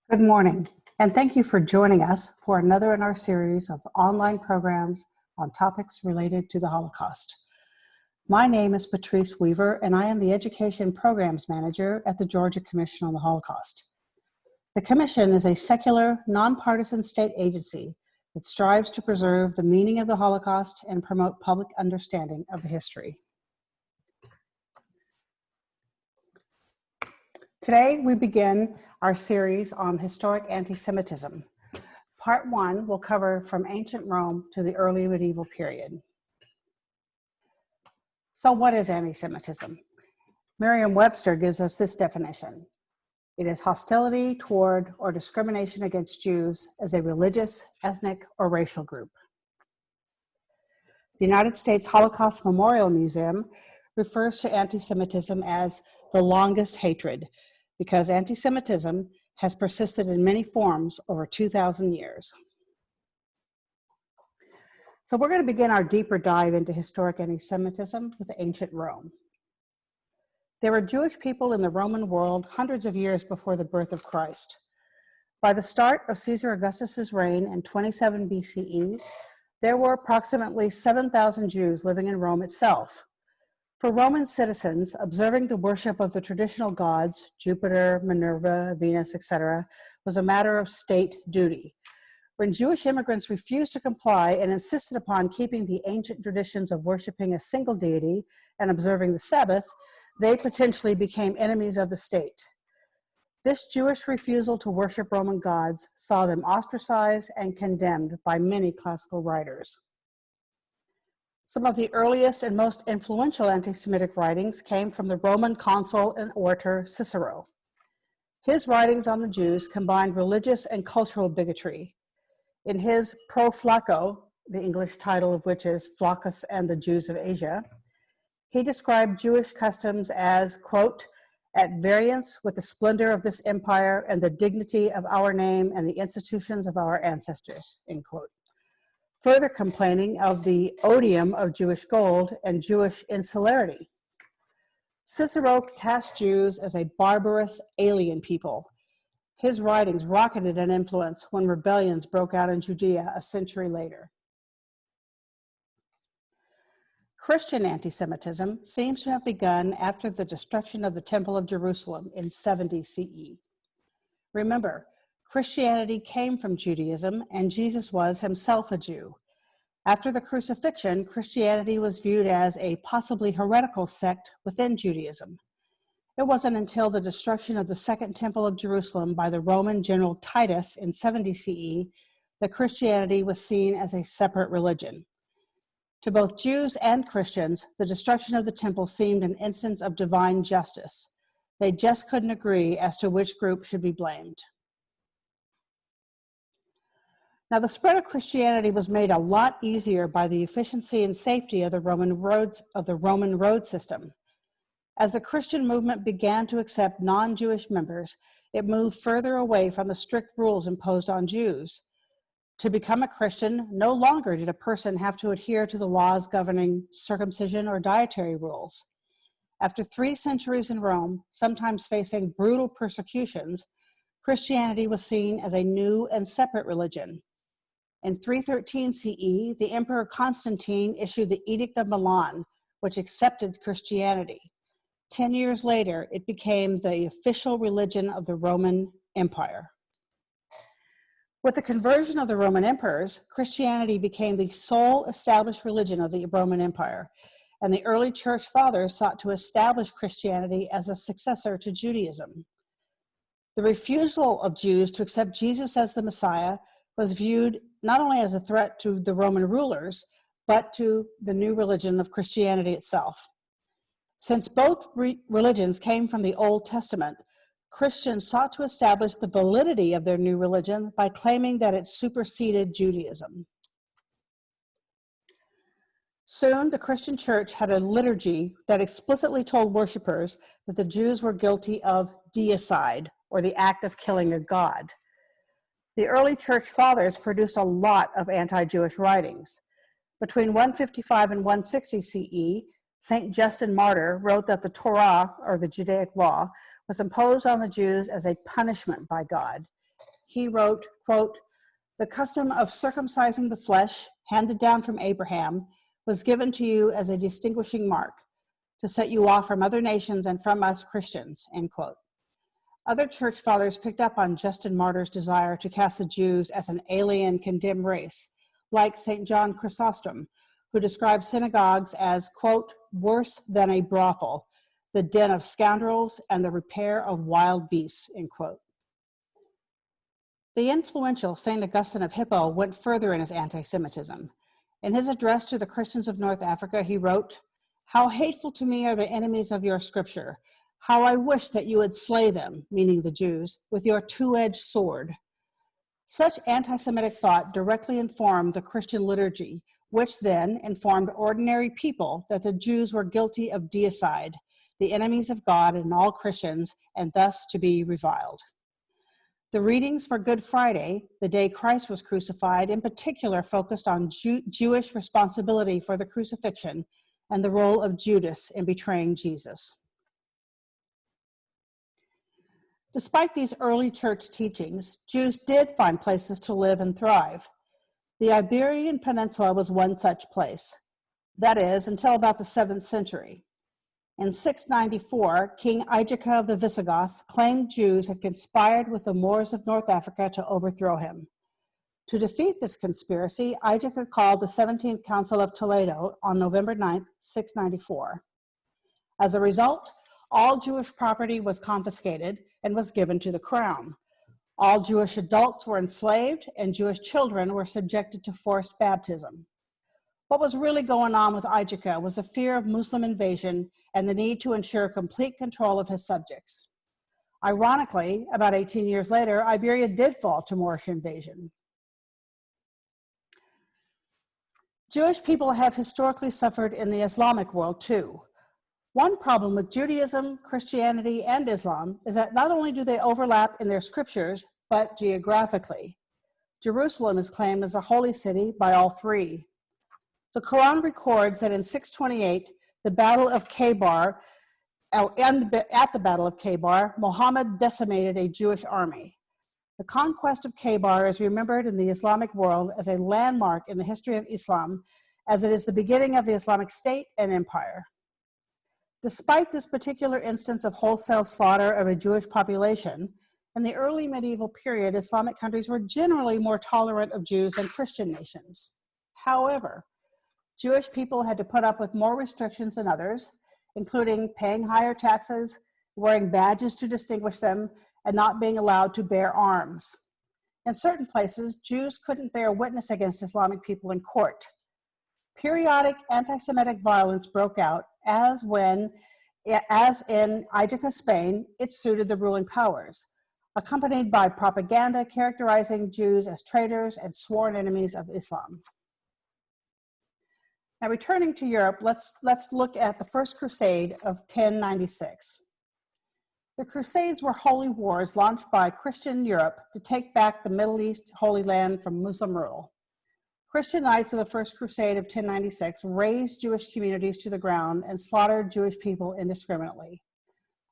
Good morning, and thank you for joining us for another in our series of online programs on topics related to the Holocaust. My name is Patrice Weaver, and I am the Education Programs Manager at the Georgia Commission on the Holocaust. The Commission is a secular, nonpartisan state agency that strives to preserve the meaning of the Holocaust and promote public understanding of the history. Today, we begin our series on historic anti-Semitism. Part 1 will cover from ancient Rome to the early medieval period. So what is anti-Semitism? Merriam-Webster gives us this definition. It is hostility toward or discrimination against Jews as a religious, ethnic, or racial group. The United States Holocaust Memorial Museum refers to anti-Semitism as the longest hatred, because anti-Semitism has persisted in many forms over 2,000 years. So we're going to begin our deeper dive into historic anti-Semitism with ancient Rome. There were Jewish people in the Roman world hundreds of years before the birth of Christ. By the start of Caesar Augustus's reign in 27 BCE, there were approximately 7,000 Jews living in Rome itself. For Roman citizens, observing the worship of the traditional gods, Jupiter, Minerva, Venus, etc., was a matter of state duty. When Jewish immigrants refused to comply and insisted upon keeping the ancient traditions of worshiping a single deity and observing the Sabbath, they potentially became enemies of the state. This Jewish refusal to worship Roman gods saw them ostracized and condemned by many classical writers. Some of the earliest and most influential anti-Semitic writings came from the Roman consul and orator Cicero. His writings on the Jews combined religious and cultural bigotry. In his Pro Flacco, the English title of which is Flaccus and the Jews of Asia, he described Jewish customs as, quote, at variance with the splendor of this empire and the dignity of our name and the institutions of our ancestors, end quote. Further complaining of the odium of Jewish gold and Jewish insularity. Cicero cast Jews as a barbarous, alien people. His writings rocketed in influence when rebellions broke out in Judea a century later. Christian anti-Semitism seems to have begun after the destruction of the Temple of Jerusalem in 70 CE. Remember, Christianity came from Judaism, and Jesus was himself a Jew. After the crucifixion, Christianity was viewed as a possibly heretical sect within Judaism. It wasn't until the destruction of the Second Temple of Jerusalem by the Roman general Titus in 70 CE that Christianity was seen as a separate religion. To both Jews and Christians, the destruction of the temple seemed an instance of divine justice. They just couldn't agree as to which group should be blamed. Now, the spread of Christianity was made a lot easier by the efficiency and safety of the Roman road system. As the Christian movement began to accept non-Jewish members, it moved further away from the strict rules imposed on Jews. To become a Christian, no longer did a person have to adhere to the laws governing circumcision or dietary rules. After 3 centuries in Rome, sometimes facing brutal persecutions, Christianity was seen as a new and separate religion. In 313 CE, the Emperor Constantine issued the Edict of Milan, which accepted Christianity. 10 years later, it became the official religion of the Roman Empire. With the conversion of the Roman emperors, Christianity became the sole established religion of the Roman Empire, and the early church fathers sought to establish Christianity as a successor to Judaism. The refusal of Jews to accept Jesus as the Messiah was viewed not only as a threat to the Roman rulers, but to the new religion of Christianity itself. Since both religions came from the Old Testament, Christians sought to establish the validity of their new religion by claiming that it superseded Judaism. Soon, the Christian church had a liturgy that explicitly told worshipers that the Jews were guilty of deicide, or the act of killing a god. The early church fathers produced a lot of anti-Jewish writings. Between 155 and 160 CE, St. Justin Martyr wrote that the Torah, or the Judaic law, was imposed on the Jews as a punishment by God. he wrote, quote, "The custom of circumcising the flesh, handed down from Abraham, was given to you as a distinguishing mark, to set you off from other nations and from us Christians," end quote. Other church fathers picked up on Justin Martyr's desire to cast the Jews as an alien, condemned race, like St. John Chrysostom, who described synagogues as, quote, "worse than a brothel, the den of scoundrels and the repair of wild beasts," end quote. The influential St. Augustine of Hippo went further in his anti-Semitism. In his address to the Christians of North Africa, he wrote, "How hateful to me are the enemies of your scripture. How I wish that you would slay them," meaning the Jews, "with your two-edged sword." Such anti-Semitic thought directly informed the Christian liturgy, which then informed ordinary people that the Jews were guilty of deicide, the enemies of God and all Christians, and thus to be reviled. The readings for Good Friday, the day Christ was crucified, in particular focused on Jewish responsibility for the crucifixion and the role of Judas in betraying Jesus. Despite these early church teachings, Jews did find places to live and thrive. The Iberian Peninsula was one such place, that is, until about the 7th century. In 694, King Aegica of the Visigoths claimed Jews had conspired with the Moors of North Africa to overthrow him. To defeat this conspiracy, Aegica called the 17th Council of Toledo on November 9, 694. As a result, all Jewish property was confiscated and was given to the crown. All Jewish adults were enslaved, and Jewish children were subjected to forced baptism. What was really going on with Aegica was a fear of Muslim invasion and the need to ensure complete control of his subjects. Ironically, about 18 years later, Iberia did fall to Moorish invasion. Jewish people have historically suffered in the Islamic world too. One problem with Judaism, Christianity, and Islam is that not only do they overlap in their scriptures, but geographically. Jerusalem is claimed as a holy city by all three. The Quran records that in 628, the Battle of Khaybar, at the Battle of Khaybar, Muhammad decimated a Jewish army. The conquest of Khaybar is remembered in the Islamic world as a landmark in the history of Islam, as it is the beginning of the Islamic State and empire. Despite this particular instance of wholesale slaughter of a Jewish population, in the early medieval period, Islamic countries were generally more tolerant of Jews than Christian nations. However, Jewish people had to put up with more restrictions than others, including paying higher taxes, wearing badges to distinguish them, and not being allowed to bear arms. In certain places, Jews couldn't bear witness against Islamic people in court. Periodic anti-Semitic violence broke out, as in Aegica, Spain, it suited the ruling powers, accompanied by propaganda characterizing Jews as traitors and sworn enemies of Islam. Now, returning to Europe, let's look at the First Crusade of 1096. The Crusades were holy wars launched by Christian Europe to take back the Middle East Holy Land from Muslim rule. Christian knights of the First Crusade of 1096 razed Jewish communities to the ground and slaughtered Jewish people indiscriminately.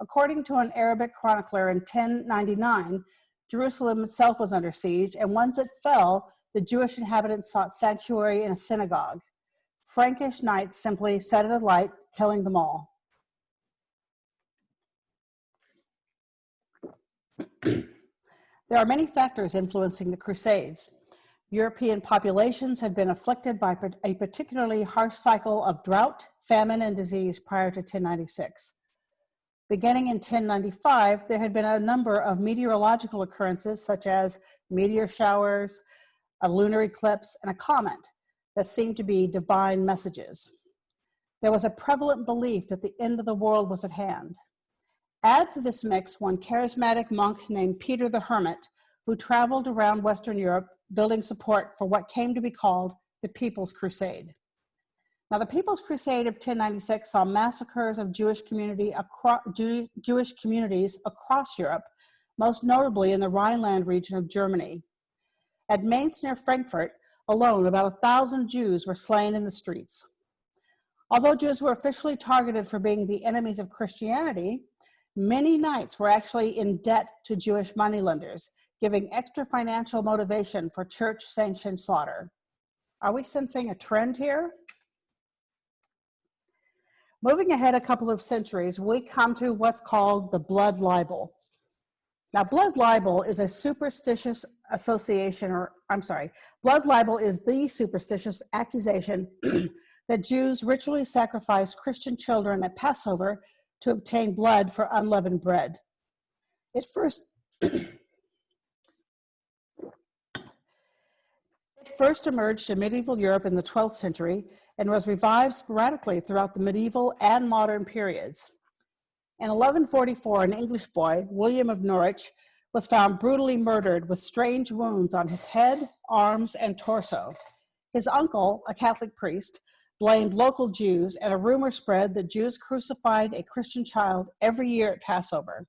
According to an Arabic chronicler in 1099, Jerusalem itself was under siege, and once it fell, the Jewish inhabitants sought sanctuary in a synagogue. Frankish knights simply set it alight, killing them all. There are many factors influencing the Crusades. European populations had been afflicted by a particularly harsh cycle of drought, famine, and disease prior to 1096. Beginning in 1095, there had been a number of meteorological occurrences such as meteor showers, a lunar eclipse, and a comet that seemed to be divine messages. There was a prevalent belief that the end of the world was at hand. Add to this mix one charismatic monk named Peter the Hermit, who traveled around Western Europe building support for what came to be called the People's Crusade. Now, the People's Crusade of 1096 saw massacres of Jewish communities across Europe, most notably in the Rhineland region of Germany. At Mainz near Frankfurt alone, about 1,000 Jews were slain in the streets. Although Jews were officially targeted for being the enemies of Christianity, many knights were actually in debt to Jewish moneylenders, giving extra financial motivation for church-sanctioned slaughter. Are we sensing a trend here? Moving ahead a couple of centuries, we come to what's called the Blood Libel. Now, Blood Libel is a superstitious association, Blood Libel is the superstitious accusation that Jews ritually sacrificed Christian children at Passover to obtain blood for unleavened bread. It first emerged in medieval Europe in the 12th century and was revived sporadically throughout the medieval and modern periods. In 1144, an English boy, William of Norwich, was found brutally murdered with strange wounds on his head, arms, and torso. His uncle, a Catholic priest, blamed local Jews, and a rumor spread that Jews crucified a Christian child every year at Passover.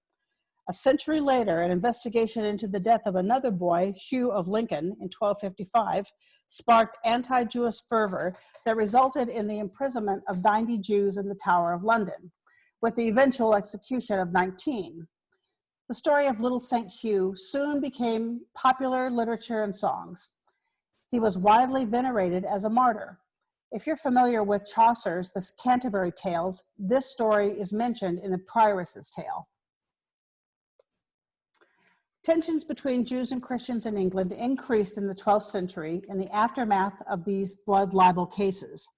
A century later, an investigation into the death of another boy, Hugh of Lincoln, in 1255, sparked anti-Jewish fervor that resulted in the imprisonment of 90 Jews in the Tower of London, with the eventual execution of 19. The story of little St. Hugh soon became popular literature and songs. He was widely venerated as a martyr. If you're familiar with Chaucer's The Canterbury Tales, this story is mentioned in the Prioress's Tale. Tensions between Jews and Christians in England increased in the 12th century in the aftermath of these blood libel cases.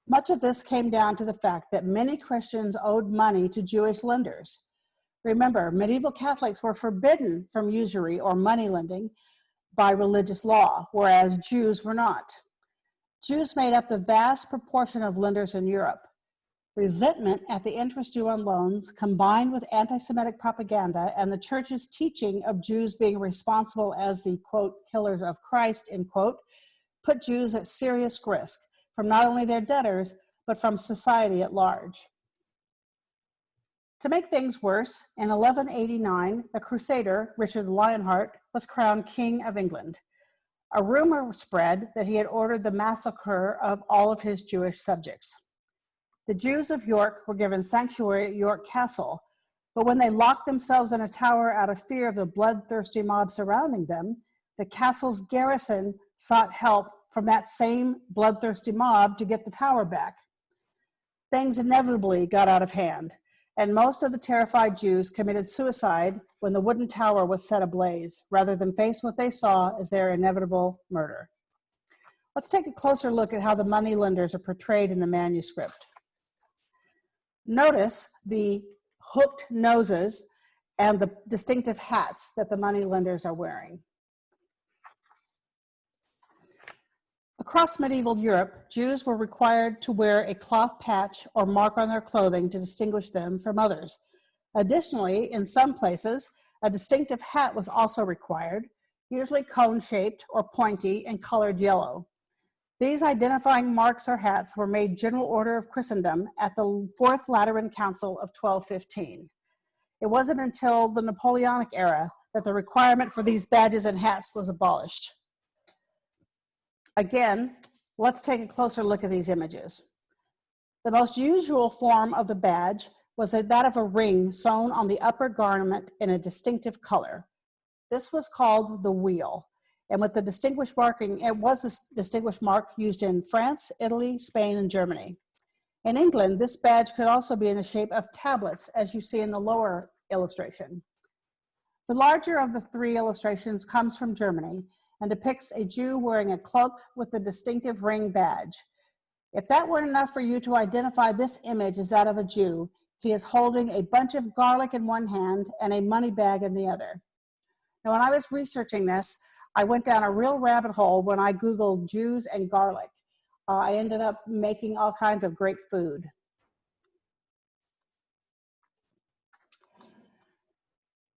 Much of this came down to the fact that many Christians owed money to Jewish lenders. Remember, medieval Catholics were forbidden from usury or money lending by religious law, whereas Jews were not. Jews made up the vast proportion of lenders in Europe. Resentment at the interest due on loans, combined with anti-Semitic propaganda and the church's teaching of Jews being responsible as the, quote, killers of Christ, end quote, put Jews at serious risk from not only their debtors, but from society at large. To make things worse, in 1189, the Crusader, Richard the Lionheart, was crowned King of England. A rumor spread that he had ordered the massacre of all of his Jewish subjects. The Jews of York were given sanctuary at York Castle, but when they locked themselves in a tower out of fear of the bloodthirsty mob surrounding them, the castle's garrison sought help from that same bloodthirsty mob to get the tower back. Things inevitably got out of hand, and most of the terrified Jews committed suicide when the wooden tower was set ablaze, rather than face what they saw as their inevitable murder. Let's take a closer look at how the moneylenders are portrayed in the manuscript. Notice the hooked noses and the distinctive hats that the moneylenders are wearing. Across medieval Europe, Jews were required to wear a cloth patch or mark on their clothing to distinguish them from others. Additionally, in some places, a distinctive hat was also required, usually cone-shaped or pointy and colored yellow. These identifying marks or hats were made general order of Christendom at the Fourth Lateran Council of 1215. It wasn't until the Napoleonic era that the requirement for these badges and hats was abolished. Again, let's take a closer look at these images. The most usual form of the badge was that of a ring sewn on the upper garment in a distinctive color. This was called the wheel, and with the distinguished marking, it was the distinguished mark used in France, Italy, Spain, and Germany. In England, this badge could also be in the shape of tablets, as you see in the lower illustration. The larger of the three illustrations comes from Germany and depicts a Jew wearing a cloak with the distinctive ring badge. If that weren't enough for you to identify this image as that of a Jew, he is holding a bunch of garlic in one hand and a money bag in the other. Now, when I was researching this, I went down a real rabbit hole when I Googled Jews and garlic. I ended up making all kinds of great food.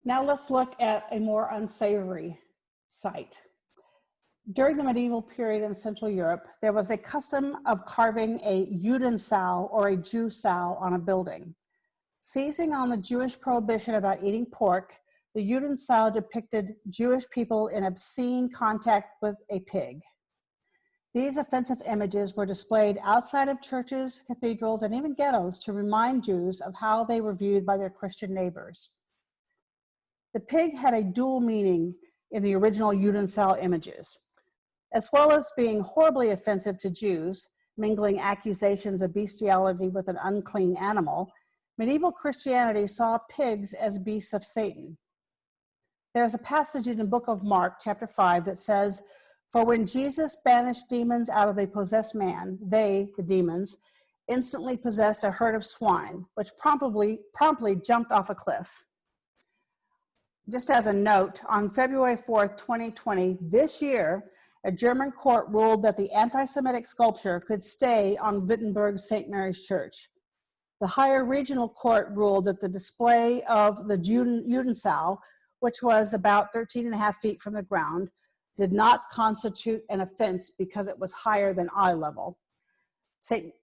Now let's look at a more unsavory sight. During the medieval period in Central Europe, there was a custom of carving a Judensow or a Jew sow on a building. Seizing on the Jewish prohibition about eating pork, the Judensow depicted Jewish people in obscene contact with a pig. These offensive images were displayed outside of churches, cathedrals, and even ghettos to remind Jews of how they were viewed by their Christian neighbors. The pig had a dual meaning in the original Judenzahl images. As well as being horribly offensive to Jews, mingling accusations of bestiality with an unclean animal, medieval Christianity saw pigs as beasts of Satan. There's a passage in the book of Mark, chapter 5, that says, "For when Jesus banished demons out of a possessed man, they, the demons, instantly possessed a herd of swine, which promptly jumped off a cliff." Just as a note, on February 4th, 2020, this year, a German court ruled that the anti-Semitic sculpture could stay on Wittenberg's St. Mary's Church. The higher regional court ruled that the display of the Judenzahl, which was about 13.5 feet from the ground, did not constitute an offense because it was higher than eye level. St.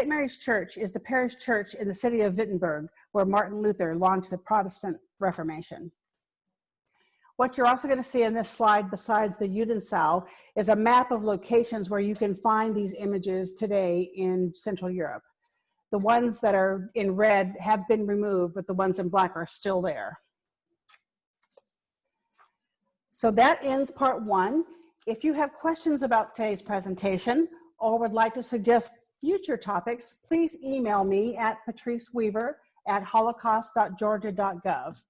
Mary's Church is the parish church in the city of Wittenberg, where Martin Luther launched the Protestant Reformation. What you're also going to see in this slide, besides the Judenzahl, is a map of locations where you can find these images today in Central Europe. The ones that are in red have been removed, but the ones in black are still there. So that ends part one. If you have questions about today's presentation or would like to suggest future topics, please email me at patriceweaver@holocaust.georgia.gov.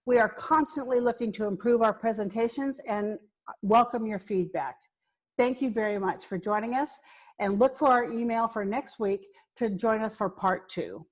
We are constantly looking to improve our presentations and welcome your feedback. Thank you very much for joining us, and look for our email for next week to join us for part 2.